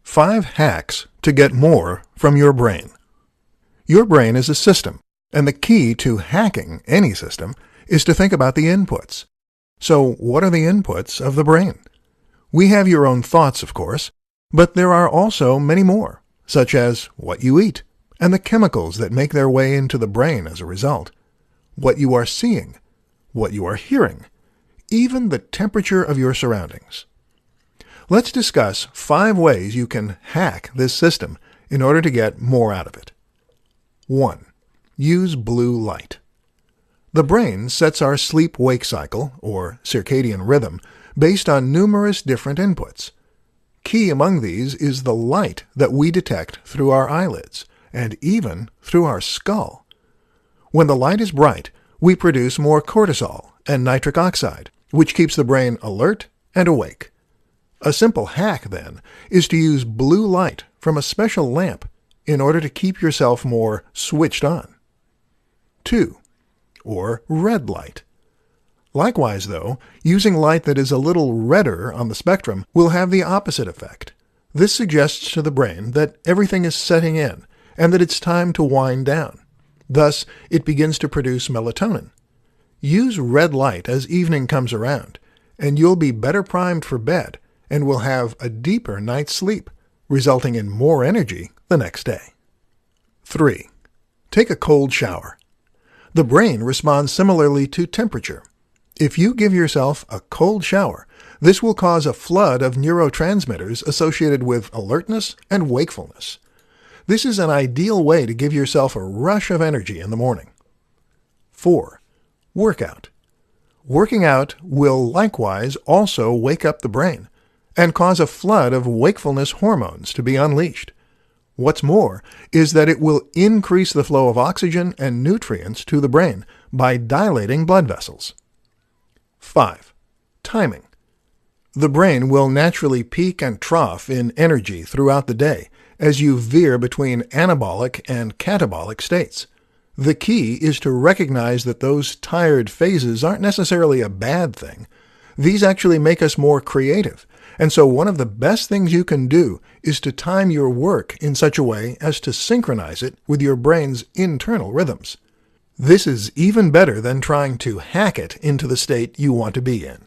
5 hacks to get more from your brain. Your brain is a system, and the key to hacking any system is to think about the inputs. So what are the inputs of the brain? We have your own thoughts, of course, but there are also many more, such as what you eat, and the chemicals that make their way into the brain as a result, what you are seeing, what you are hearing, even the temperature of your surroundings. Let's discuss 5 ways you can hack this system in order to get more out of it. 1. Use blue light. The brain sets our sleep-wake cycle, or circadian rhythm, based on numerous different inputs. Key among these is the light that we detect through our eyelids, and even through our skull. When the light is bright, we produce more cortisol and nitric oxide, which keeps the brain alert and awake. A simple hack, then, is to use blue light from a special lamp in order to keep yourself more switched on. 2. Or red light. Likewise, though, using light that is a little redder on the spectrum will have the opposite effect. This suggests to the brain that everything is setting in and that it's time to wind down. Thus, it begins to produce melatonin. Use red light as evening comes around, and you'll be better primed for bed and will have a deeper night's sleep, resulting in more energy the next day. 3. Take a cold shower. The brain responds similarly to temperature. If you give yourself a cold shower, this will cause a flood of neurotransmitters associated with alertness and wakefulness. This is an ideal way to give yourself a rush of energy in the morning. 4. Workout. Working out will likewise also wake up the brain and cause a flood of wakefulness hormones to be unleashed. What's more is that it will increase the flow of oxygen and nutrients to the brain by dilating blood vessels. 5. Timing. The brain will naturally peak and trough in energy throughout the day as you veer between anabolic and catabolic states. The key is to recognize that those tired phases aren't necessarily a bad thing. These actually make us more creative, and so one of the best things you can do is to time your work in such a way as to synchronize it with your brain's internal rhythms. This is even better than trying to hack it into the state you want to be in.